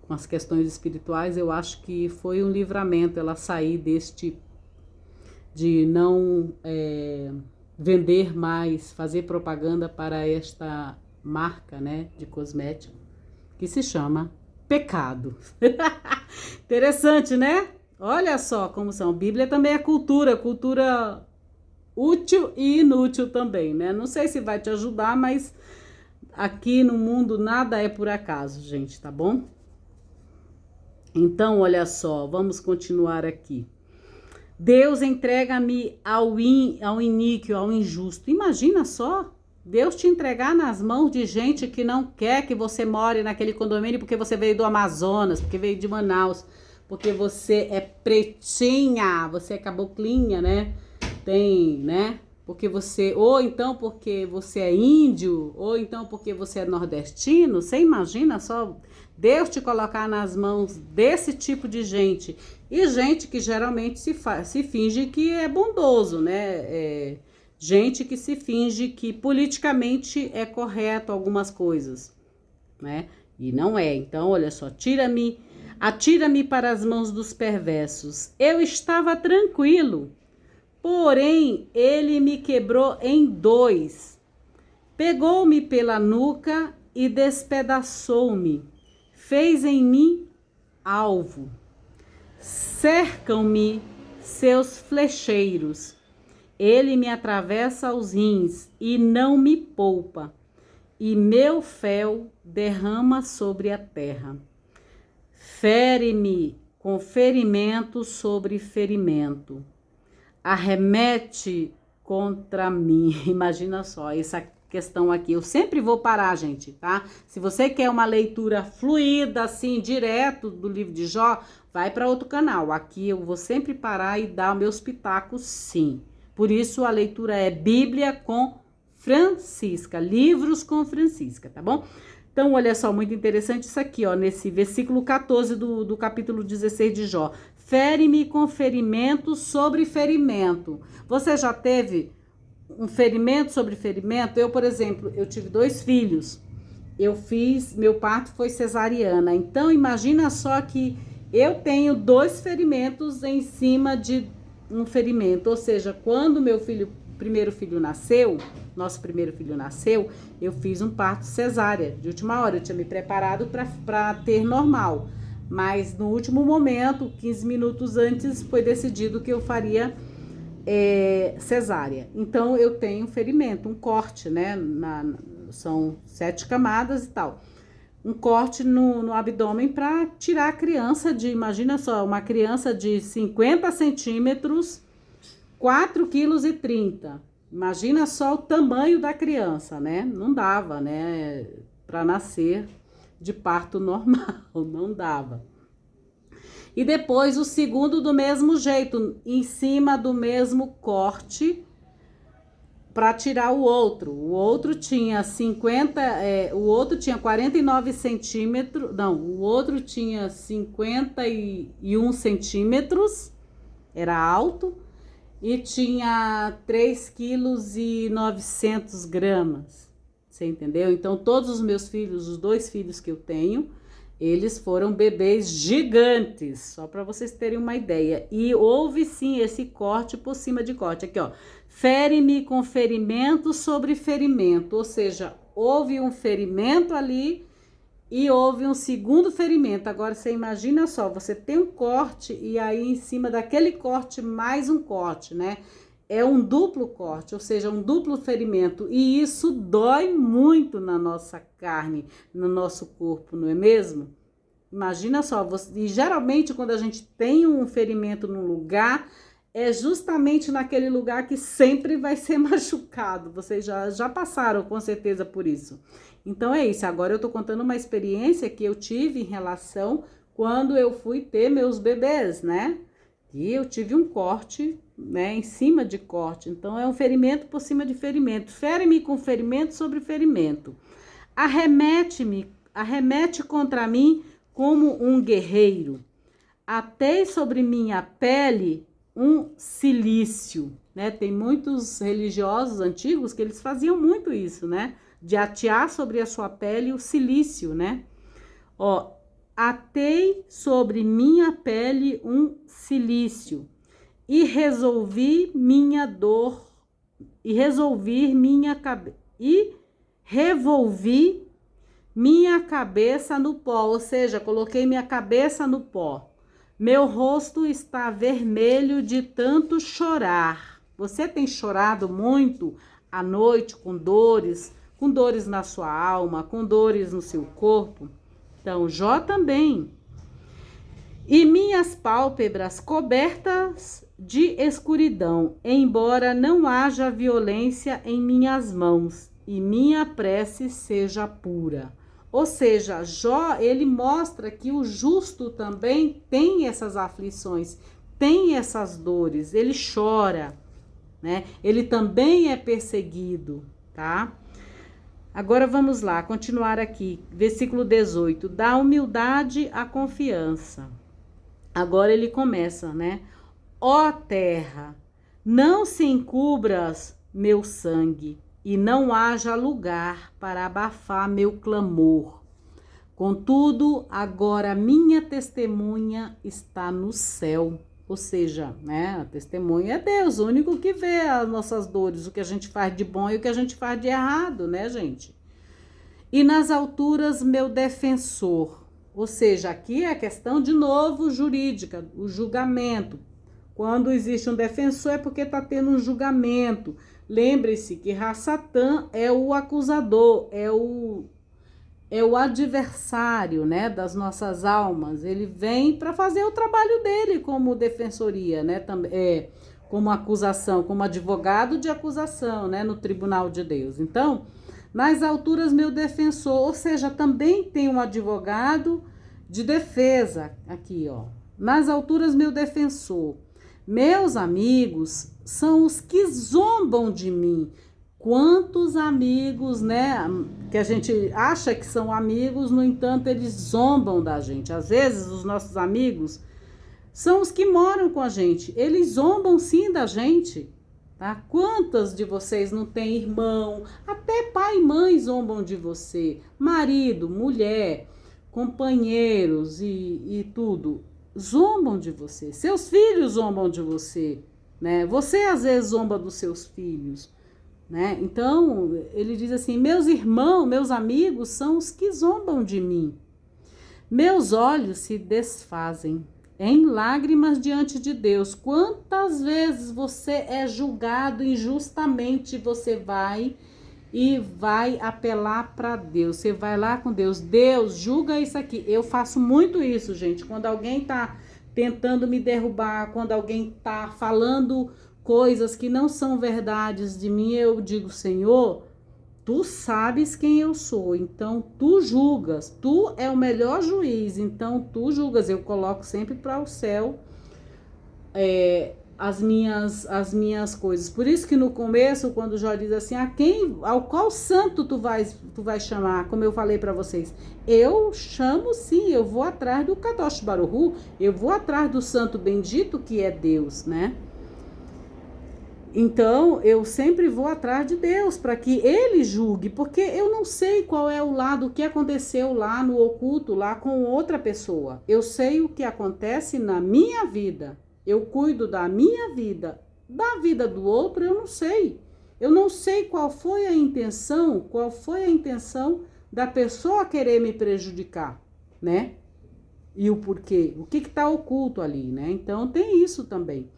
com as questões espirituais. Eu acho que foi um livramento ela sair de não vender mais, fazer propaganda para esta marca, né, de cosmético, que se chama Pecado. Interessante, né? Olha só como são. Bíblia também é cultura útil e inútil também, né? Não sei se vai te ajudar, mas aqui no mundo nada é por acaso, gente, tá bom? Então, olha só, vamos continuar aqui. Deus entrega-me ao iníquo, ao injusto. Imagina só, Deus te entregar nas mãos de gente que não quer que você more naquele condomínio porque você veio do Amazonas, porque veio de Manaus, porque você é pretinha, você é caboclinha, né? Né? Porque ou então porque você é índio, ou então porque você é nordestino. Você imagina só Deus te colocar nas mãos desse tipo de gente, e gente que geralmente se finge que é bondoso, né? Gente que se finge que politicamente é correto algumas coisas, né? E não é. Então, olha só, atira-me para as mãos dos perversos. Eu estava tranquilo, porém ele me quebrou em 2. Pegou-me pela nuca e despedaçou-me. Fez em mim alvo. cercam-me seus flecheiros. Ele me atravessa os rins e não me poupa, e meu fel derrama sobre a terra. Fere-me com ferimento sobre ferimento. Arremete contra mim. Imagina só, essa questão aqui. Eu sempre vou parar, gente, tá? Se você quer uma leitura fluida, assim, direto do livro de Jó, vai para outro canal. Aqui eu vou sempre parar e dar meus pitacos, sim. Por isso a leitura é Bíblia com Francisca, livros com Francisca, tá bom? Então, olha só, muito interessante isso aqui, ó, nesse versículo 14 do capítulo 16 de Jó. Fere-me com ferimento sobre ferimento. Você já teve um ferimento sobre ferimento? Eu, por exemplo, eu tive 2 filhos. Meu parto foi cesariana. Então, imagina só que eu tenho 2 ferimentos em cima de um ferimento. Ou seja, quando primeiro filho nasceu, nosso primeiro filho nasceu, eu fiz um parto cesárea de última hora. Eu tinha me preparado para ter normal, mas no último momento, 15 minutos antes, foi decidido que eu faria cesárea. Então eu tenho um ferimento, um corte, né? São 7 camadas e tal. Um corte no abdômen para tirar a criança imagina só, uma criança de 50 centímetros, 4,30 kg. Imagina só o tamanho da criança, né? Não dava, né? Para nascer de parto normal, não dava. E depois o segundo do mesmo jeito, em cima do mesmo corte, para tirar o outro. O outro tinha 49 centímetros, não, o outro tinha 51 centímetros, era alto, e tinha 3,9 kg. Você entendeu? Então, todos os meus filhos, os 2 filhos que eu tenho, eles foram bebês gigantes, só para vocês terem uma ideia. E houve sim esse corte por cima de corte. Aqui, ó. Fere-me com ferimento sobre ferimento. Ou seja, houve um ferimento ali e houve um segundo ferimento. Agora, você imagina só, você tem um corte e aí em cima daquele corte mais um corte, né? É um duplo corte, ou seja, um duplo ferimento. E isso dói muito na nossa carne, no nosso corpo, não é mesmo? Imagina só, e geralmente quando a gente tem um ferimento num lugar, é justamente naquele lugar que sempre vai ser machucado. Vocês já passaram com certeza por isso. Então é isso, agora eu tô contando uma experiência que eu tive em relação quando eu fui ter meus bebês, né? E eu tive um corte, né, em cima de corte. Então, é um ferimento por cima de ferimento. Fere-me com ferimento sobre ferimento. Arremete contra mim como um guerreiro. Atei sobre minha pele um cilício, né? Tem muitos religiosos antigos que eles faziam muito isso, né? De atear sobre a sua pele o cilício, né? Ó, atei sobre minha pele um cilício e resolvi minha dor e revolvi minha cabeça no pó, ou seja, coloquei minha cabeça no pó. Meu rosto está vermelho de tanto chorar. Você tem chorado muito à noite com dores na sua alma, com dores no seu corpo? Então, Jó também. E minhas pálpebras cobertas de escuridão, embora não haja violência em minhas mãos, e minha prece seja pura. Ou seja, Jó, ele mostra que o justo também tem essas aflições, tem essas dores, ele chora, né? Ele também é perseguido, tá? Agora vamos lá, continuar aqui, versículo 18. Da humildade à confiança. Agora ele começa, né? Ó terra, não se encubras meu sangue, e não haja lugar para abafar meu clamor. Contudo, agora minha testemunha está no céu. Ou seja, né, a testemunha é Deus, o único que vê as nossas dores, o que a gente faz de bom e o que a gente faz de errado, né, gente? E nas alturas, meu defensor. Ou seja, aqui é a questão, de novo, jurídica, o julgamento. Quando existe um defensor é porque está tendo um julgamento. Lembre-se que Satã é o acusador, é o adversário, né, das nossas almas. Ele vem para fazer o trabalho dele como defensoria, né, como acusação, como advogado de acusação, né, no tribunal de Deus. Então, nas alturas, meu defensor, ou seja, também tem um advogado de defesa aqui, ó. Nas alturas, meu defensor. Meus amigos são os que zombam de mim. Quantos amigos, né, que a gente acha que são amigos, no entanto, eles zombam da gente. Às vezes, os nossos amigos são os que moram com a gente. Eles zombam sim da gente, tá? Quantas de vocês não têm irmão? Até pai e mãe zombam de você. Marido, mulher, companheiros e tudo. Zombam de você. Seus filhos zombam de você, né? Você às vezes zomba dos seus filhos, né? Então, ele diz assim: meus irmãos, meus amigos são os que zombam de mim. Meus olhos se desfazem em lágrimas diante de Deus. Quantas vezes você é julgado injustamente, você vai apelar para Deus. Você vai lá com Deus. Deus, julga isso aqui. Eu faço muito isso, gente. Quando alguém tá tentando me derrubar, quando alguém tá falando coisas que não são verdades de mim, eu digo: Senhor, tu sabes quem eu sou, então tu julgas, tu é o melhor juiz, então tu julgas. Eu coloco sempre para o céu as minhas coisas. Por isso que no começo, quando o Jó diz assim: ao qual santo tu vais chamar, como eu falei para vocês, eu chamo sim, eu vou atrás do Kadosh Baruch Hu, eu vou atrás do santo bendito que é Deus, né? Então, eu sempre vou atrás de Deus para que Ele julgue, porque eu não sei qual é o lado, o que aconteceu lá no oculto, lá com outra pessoa. Eu sei o que acontece na minha vida. Eu cuido da minha vida. Da vida do outro, eu não sei. Eu não sei qual foi a intenção da pessoa querer me prejudicar, né? E o porquê, o que está oculto ali, né? Então, tem isso também.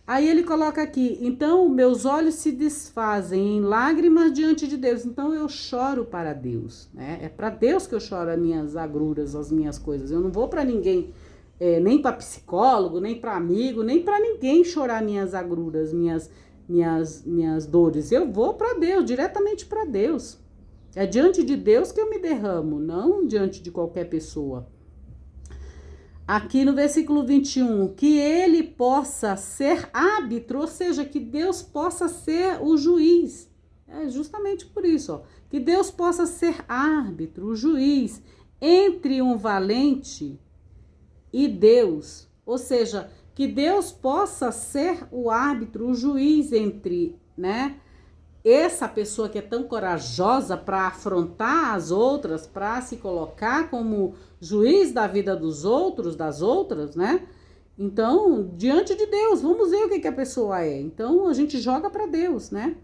Aí ele coloca aqui: então meus olhos se desfazem em lágrimas diante de Deus. Então eu choro para Deus, né? É para Deus que eu choro as minhas agruras, as minhas coisas. Eu não vou para ninguém, nem para psicólogo, nem para amigo, nem para ninguém chorar minhas agruras, minhas dores. Eu vou para Deus, diretamente para Deus. É diante de Deus que eu me derramo, não diante de qualquer pessoa. Aqui no versículo 21, que ele possa ser árbitro, ou seja, que Deus possa ser o juiz. É justamente por isso, ó, que Deus possa ser árbitro, o juiz, entre um valente e Deus. Ou seja, que Deus possa ser o árbitro, o juiz entre, né, essa pessoa que é tão corajosa para afrontar as outras, para se colocar como juiz da vida dos outros, das outras, né? Então, diante de Deus, vamos ver o que a pessoa é. Então, a gente joga para Deus, né?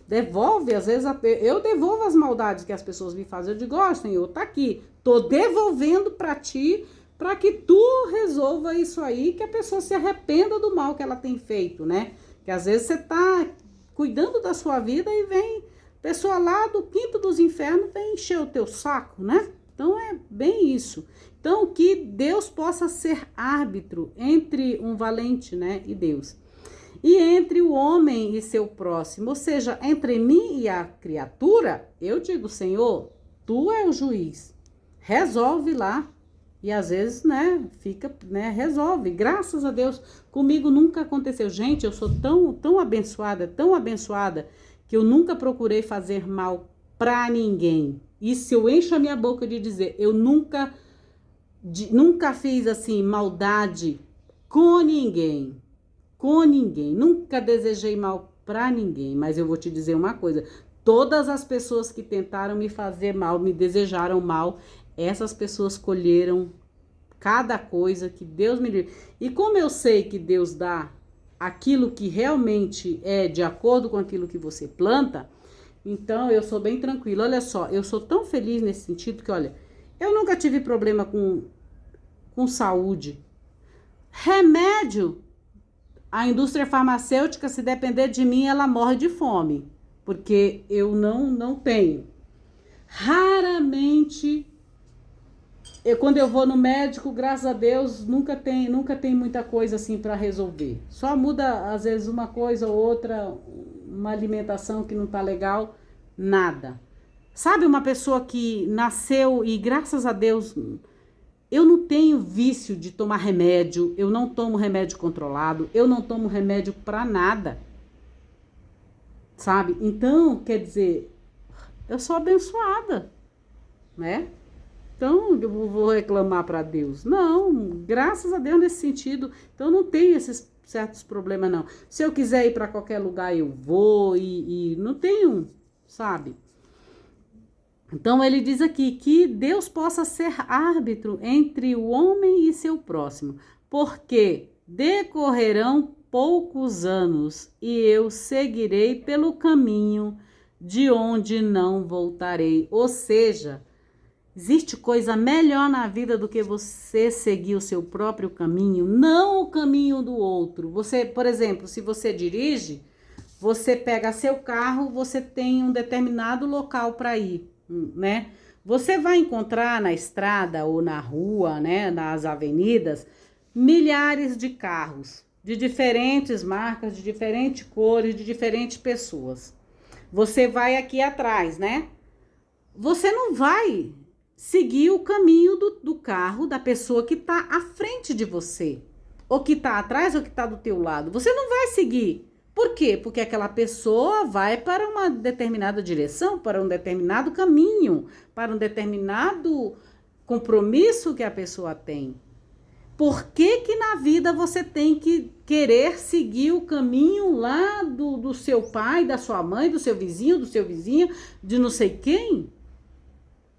Devolve, às vezes, eu devolvo as maldades que as pessoas me fazem. Eu digo: ó, Senhor, tá aqui, tô devolvendo para ti, para que tu resolva isso aí, que a pessoa se arrependa do mal que ela tem feito, né? Que às vezes você tá cuidando da sua vida e vem pessoa lá do quinto dos infernos, vem encher o teu saco, né? Então é bem isso. Então que Deus possa ser árbitro entre um valente, né, e Deus. E entre o homem e seu próximo, ou seja, entre mim e a criatura, eu digo: Senhor, tu é o juiz. Resolve lá. E às vezes, né, resolve. Graças a Deus, comigo nunca aconteceu. Gente, eu sou tão abençoada, que eu nunca procurei fazer mal pra ninguém. E se eu encho a minha boca de dizer, eu nunca fiz assim, maldade com ninguém. Nunca desejei mal pra ninguém. Mas eu vou te dizer uma coisa: todas as pessoas que tentaram me fazer mal, me desejaram mal, essas pessoas colheram cada coisa que Deus me deu. E como eu sei que Deus dá aquilo que realmente é de acordo com aquilo que você planta, então eu sou bem tranquila. Olha só, eu sou tão feliz nesse sentido que, olha, Eu nunca tive problema com saúde. Remédio, a indústria farmacêutica, se depender de mim, ela morre de fome, porque eu não tenho. Raramente, quando eu vou no médico, graças a Deus, nunca tem muita coisa assim para resolver. Só muda, às vezes, uma coisa ou outra, uma alimentação que não tá legal, nada. Sabe, uma pessoa que nasceu e, graças a Deus, eu não tenho vício de tomar remédio, eu não tomo remédio controlado, eu não tomo remédio para nada. Sabe? Então, quer dizer, eu sou abençoada, né? Então, eu vou reclamar para Deus. Não, graças a Deus nesse sentido. Então, não tenho esses certos problemas, não. Se eu quiser ir para qualquer lugar, eu vou e não tenho, sabe? Então, ele diz aqui que Deus possa ser árbitro entre o homem e seu próximo, porque decorrerão poucos anos e eu seguirei pelo caminho de onde não voltarei. Ou seja, existe coisa melhor na vida do que você seguir o seu próprio caminho, não o caminho do outro. Você, por exemplo, se você dirige, você pega seu carro, você tem um determinado local para ir, né? Você vai encontrar na estrada ou na rua, né, nas avenidas, milhares de carros de diferentes marcas, de diferentes cores, de diferentes pessoas. Você vai aqui atrás, né? Você não vai seguir o caminho do carro da pessoa que está à frente de você, ou que está atrás ou que está do teu lado. Você não vai seguir. Por quê? Porque aquela pessoa vai para uma determinada direção, para um determinado caminho, para um determinado compromisso que a pessoa tem. Por que na vida você tem que querer seguir o caminho lá do seu pai, da sua mãe, do seu vizinho, de não sei quem?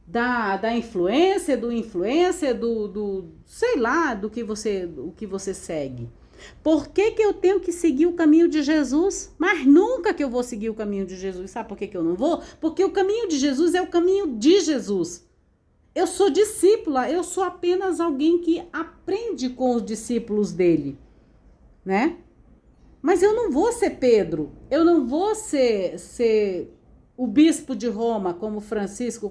Da influência, do influencer, sei lá, o que você segue. Por que eu tenho que seguir o caminho de Jesus? Mas nunca que eu vou seguir o caminho de Jesus. Sabe por que eu não vou? Porque o caminho de Jesus é o caminho de Jesus. Eu sou discípula, eu sou apenas alguém que aprende com os discípulos dele, né? Mas eu não vou ser Pedro, eu não vou ser o bispo de Roma, como Francisco,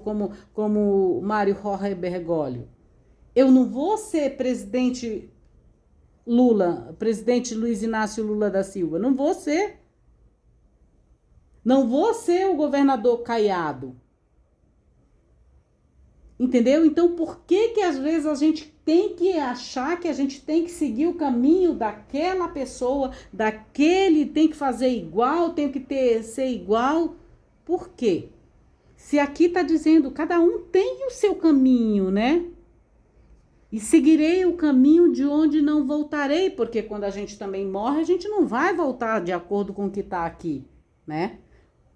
como Mário Jorge Bergoglio. Eu não vou ser presidente Lula, presidente Luiz Inácio Lula da Silva, não vou ser. Não vou ser o governador Caiado. Entendeu? Então, por que às vezes a gente tem que achar que a gente tem que seguir o caminho daquela pessoa, tem que fazer igual, tem que ser igual? Por quê? Se aqui está dizendo, cada um tem o seu caminho, né? E seguirei o caminho de onde não voltarei, porque quando a gente também morre, a gente não vai voltar de acordo com o que está aqui, né?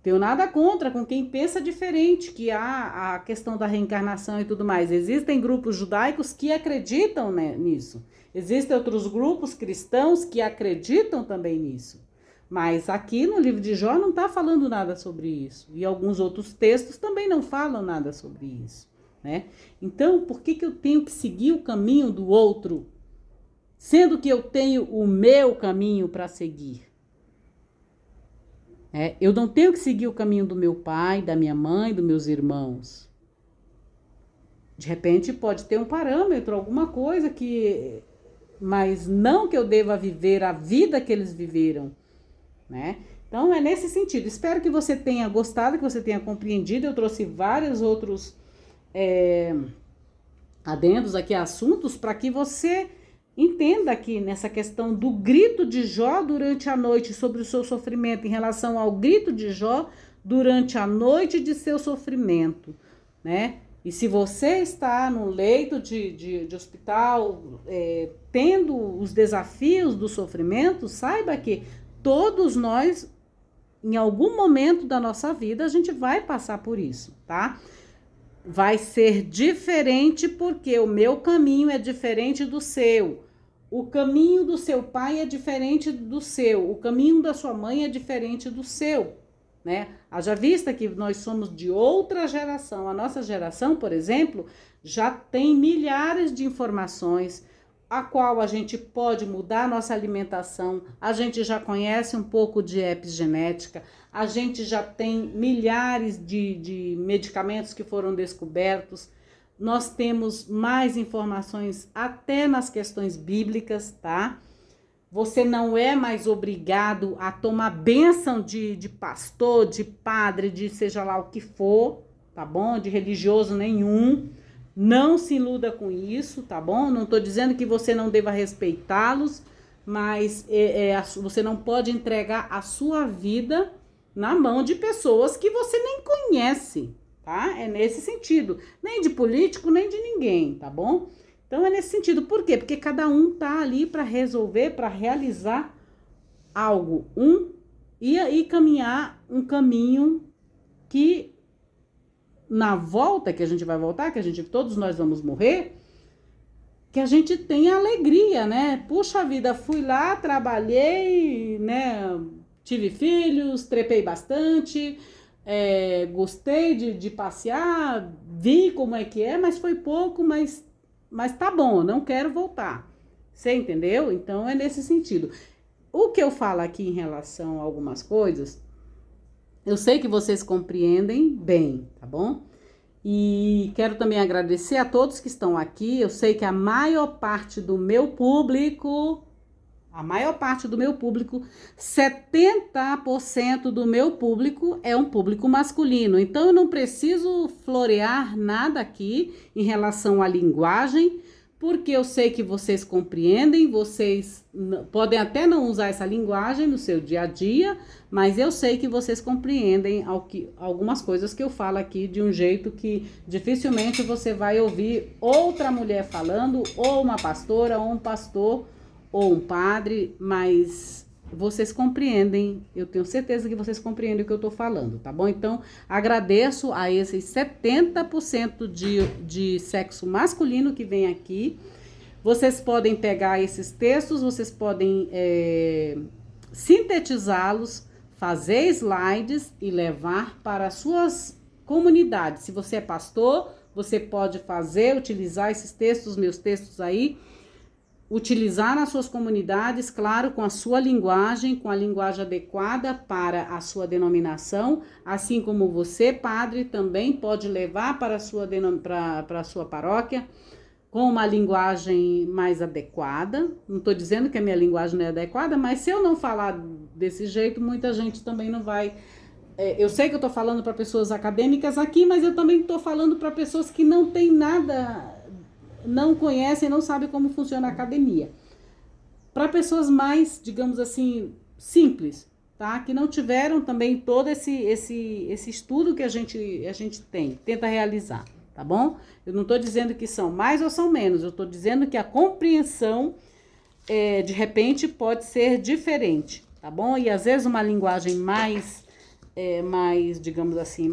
Tenho nada contra com quem pensa diferente, que há a questão da reencarnação e tudo mais. Existem grupos judaicos que acreditam, né, nisso. Existem outros grupos cristãos que acreditam também nisso. Mas aqui no livro de Jó não está falando nada sobre isso. E alguns outros textos também não falam nada sobre isso, né? Então, por que eu tenho que seguir o caminho do outro, sendo que eu tenho o meu caminho para seguir? Eu não tenho que seguir o caminho do meu pai, da minha mãe, dos meus irmãos. De repente pode ter um parâmetro, alguma coisa mas não que eu deva viver a vida que eles viveram, né? Então é nesse sentido. Espero que você tenha gostado, que você tenha compreendido. Eu trouxe vários outros adendos aqui, assuntos, para que você entenda aqui nessa questão do grito de Jó durante a noite, sobre o seu sofrimento, em relação ao grito de Jó durante a noite de seu sofrimento, né? E se você está no leito de hospital, tendo os desafios do sofrimento, saiba que todos nós, em algum momento da nossa vida, a gente vai passar por isso, tá? Vai ser diferente porque o meu caminho é diferente do seu. O caminho do seu pai é diferente do seu. O caminho da sua mãe é diferente do seu. né? Haja vista que nós somos de outra geração. A nossa geração, por exemplo, já tem milhares de informações, a qual a gente pode mudar a nossa alimentação, a gente já conhece um pouco de epigenética, a gente já tem milhares de medicamentos que foram descobertos, nós temos mais informações até nas questões bíblicas, tá? Você não é mais obrigado a tomar bênção de pastor, de padre, de seja lá o que for, tá bom? De religioso nenhum. Não se iluda com isso, tá bom? Não estou dizendo que você não deva respeitá-los, mas você não pode entregar a sua vida na mão de pessoas que você nem conhece, tá? É nesse sentido. Nem de político, nem de ninguém, tá bom? Então é nesse sentido. Por quê? Porque cada um tá ali para resolver, para realizar algo. E caminhar um caminho que na volta, que a gente vai voltar, todos nós vamos morrer, que a gente tenha alegria, né? Puxa vida, fui lá, trabalhei, né? Tive filhos, trepei bastante, gostei de passear, vi como é que é, mas foi pouco, mas tá bom, não quero voltar. Você entendeu? Então é nesse sentido. O que eu falo aqui em relação a algumas coisas, eu sei que vocês compreendem bem, tá bom? E quero também agradecer a todos que estão aqui. Eu sei que a maior parte do meu público, 70% do meu público é um público masculino. Então eu não preciso florear nada aqui em relação à linguagem, porque eu sei que vocês compreendem, vocês podem até não usar essa linguagem no seu dia a dia, mas eu sei que vocês compreendem algumas coisas que eu falo aqui de um jeito que dificilmente você vai ouvir outra mulher falando, ou uma pastora, ou um pastor, ou um padre, mas vocês compreendem, eu tenho certeza que vocês compreendem o que eu tô falando, tá bom? Então, agradeço a esses 70% de sexo masculino que vem aqui. Vocês podem pegar esses textos, vocês podem sintetizá-los, fazer slides e levar para as suas comunidades. Se você é pastor, você pode utilizar esses textos, meus textos aí, utilizar nas suas comunidades, claro, com a sua linguagem, com a linguagem adequada para a sua denominação, assim como você, padre, também pode levar para a sua paróquia com uma linguagem mais adequada. Não estou dizendo que a minha linguagem não é adequada, mas se eu não falar desse jeito, muita gente também não vai... eu sei que eu estou falando para pessoas acadêmicas aqui, mas eu também estou falando para pessoas que não têm nada... não conhecem, não sabem como funciona a academia. Para pessoas mais, digamos assim, simples, tá? Que não tiveram também todo esse estudo que a gente tenta realizar, tá bom? Eu não estou dizendo que são mais ou são menos, eu estou dizendo que a compreensão, de repente, pode ser diferente, tá bom? E às vezes uma linguagem mais, digamos assim,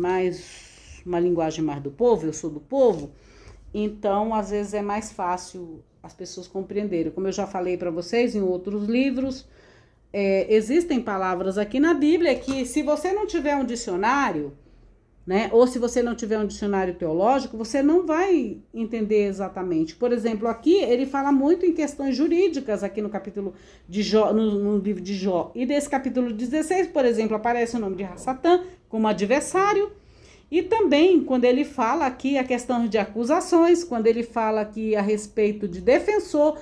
uma linguagem mais do povo, eu sou do povo, então, às vezes é mais fácil as pessoas compreenderem. Como eu já falei para vocês em outros livros, existem palavras aqui na Bíblia que, se você não tiver um dicionário, né, ou se você não tiver um dicionário teológico, você não vai entender exatamente. Por exemplo, aqui ele fala muito em questões jurídicas, aqui no capítulo de Jó, no livro de Jó. E desse capítulo 16, por exemplo, aparece o nome de Satã como adversário. E também, quando ele fala aqui a questão de acusações, quando ele fala aqui a respeito de defensor,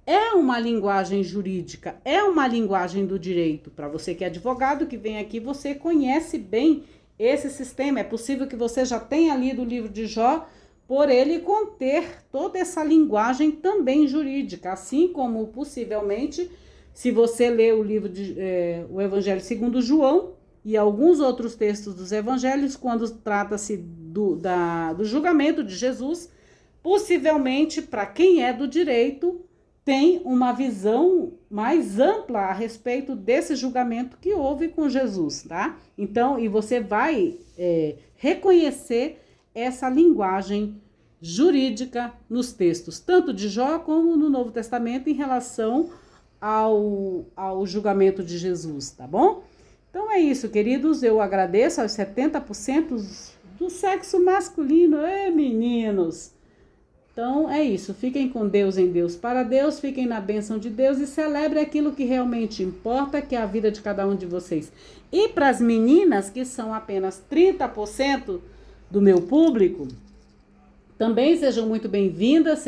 é uma linguagem jurídica, é uma linguagem do direito. Para você que é advogado, que vem aqui, você conhece bem esse sistema. É possível que você já tenha lido o livro de Jó, por ele conter toda essa linguagem também jurídica, assim como possivelmente, se você ler o livro o Evangelho segundo João, e alguns outros textos dos evangelhos, quando trata-se do julgamento de Jesus, possivelmente, para quem é do direito, tem uma visão mais ampla a respeito desse julgamento que houve com Jesus, tá? Então, e você vai reconhecer essa linguagem jurídica nos textos, tanto de Jó como no Novo Testamento, em relação ao julgamento de Jesus, tá bom? Então é isso, queridos. Eu agradeço aos 70% do sexo masculino. Meninos! Então é isso. Fiquem com Deus, em Deus, para Deus. Fiquem na bênção de Deus e celebrem aquilo que realmente importa, que é a vida de cada um de vocês. E para as meninas, que são apenas 30% do meu público, também sejam muito bem-vindas,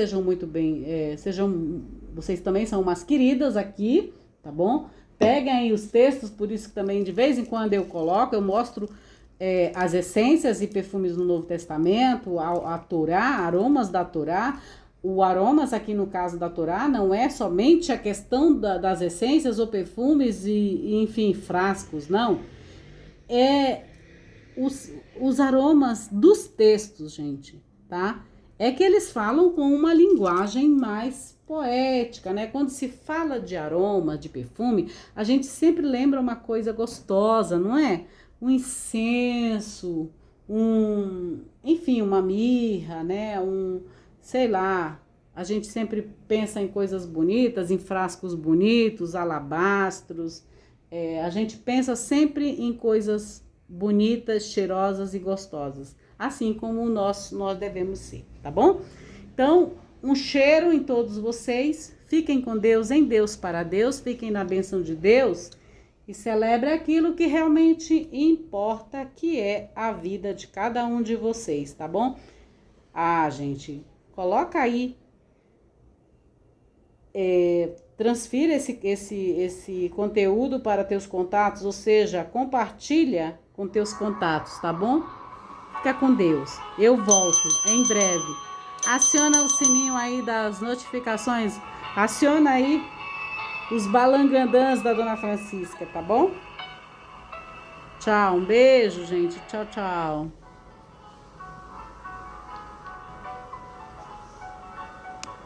vocês também são umas queridas aqui, tá bom? Peguem aí os textos, por isso que também de vez em quando eu mostro as essências e perfumes no Novo Testamento, a Torá, aromas da Torá. O aromas aqui no caso da Torá não é somente a questão das essências ou perfumes e enfim, frascos, não. É os aromas dos textos, gente, tá? É que eles falam com uma linguagem mais poética, né? Quando se fala de aroma, de perfume, a gente sempre lembra uma coisa gostosa, não é? Um incenso, enfim, uma mirra, né? Sei lá, a gente sempre pensa em coisas bonitas, em frascos bonitos, alabastros, a gente pensa sempre em coisas bonitas, cheirosas e gostosas, assim como nós devemos ser, tá bom? Então, um cheiro em todos vocês, fiquem com Deus, em Deus, para Deus, fiquem na bênção de Deus e celebre aquilo que realmente importa, que é a vida de cada um de vocês, tá bom? Gente, coloca aí, transfira esse conteúdo para teus contatos, ou seja, compartilha com teus contatos, tá bom? Fica com Deus. Eu volto em breve. Aciona o sininho aí das notificações. Aciona aí os balangandãs da Dona Francisca, tá bom? Tchau, um beijo, gente. Tchau, tchau.